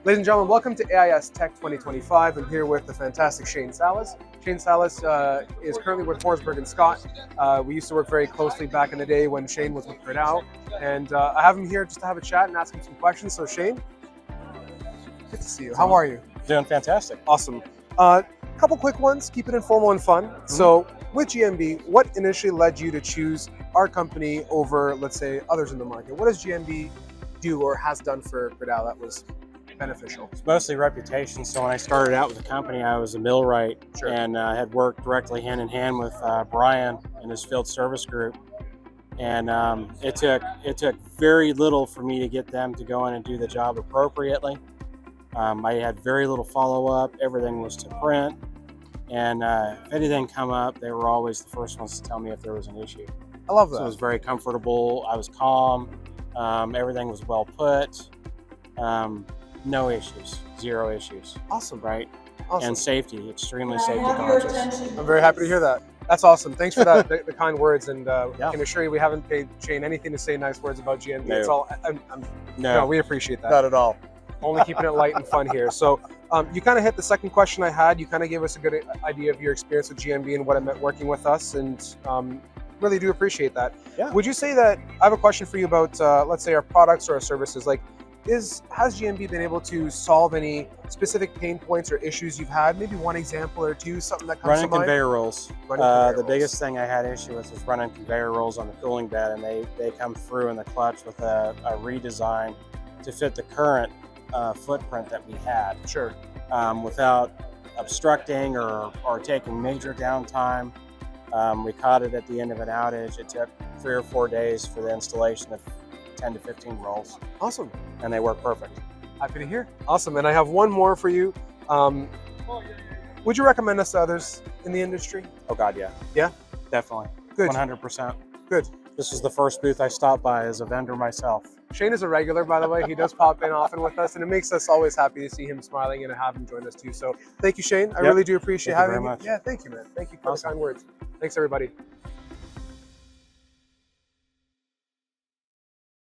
Ladies and gentlemen, welcome to AISTech 2025. I'm here with the fantastic Shane Salas. Shane Salas is currently with Forsberg and Scott. We used to work very closely back in the day when Shane was with Gridau. And I have him here just to have a chat and ask him some questions. So Shane, good to see you. How are you? Doing fantastic. Awesome. Couple quick ones, keep it informal and fun. So with GMB, what initially led you to choose our company over, let's say, others in the market? What does GMB do or has done for Gridau that was beneficial? It's mostly reputation. So when I started out with the company, I was a millwright Sure. and had worked directly hand in hand with Brian and his field service group. And it took very little for me to get them to go in and do the job appropriately. I had very little follow-up. Everything was to print. And if anything come up, they were always the first ones to tell me if there was an issue. I love that. So it was very comfortable. I was calm. Everything was well put. No issues, zero issues. Awesome. Right? Awesome. And safety, extremely safety conscious. I'm very happy to hear that. That's awesome. Thanks for that, the kind words. And Yeah. I can assure you we haven't paid Shane anything to say nice words about GMB. No. It's all, no, we appreciate that. Not at all. Only keeping it light and fun here. So you kind of hit the second question I had. You kind of gave us a good idea of your experience with GMB and what it meant working with us. And really do appreciate that. Yeah. Would you say that, I have a question for you about, let's say, our products or our services. Like, has GMB been able to solve any specific pain points or issues you've had? Maybe one example or two, something that comes Running to mind? conveyor rolls. Running conveyor The rolls. biggest thing I had issue with was running conveyor rolls on the cooling bed, and they come through in the clutch with a redesign to fit the current footprint that we had. Sure. Without obstructing or taking major downtime. We caught it at the end of an outage. It took 3 or 4 days for the installation of 10 to 15 rolls, Awesome. and they work perfect. Happy to hear. Awesome. And I have one more for you. Would you recommend us to others in the industry? Oh God, yeah. Yeah? Definitely. Good. 100%. Good. This was the first booth I stopped by as a vendor myself. Shane is a regular, by the way. He does pop in often with us, and it makes us always happy to see him smiling and to have him join us too. So thank you, Shane. I really do appreciate Thank you having very you. much. Yeah, thank you, man. Thank you for Awesome. the kind words. Thanks, everybody.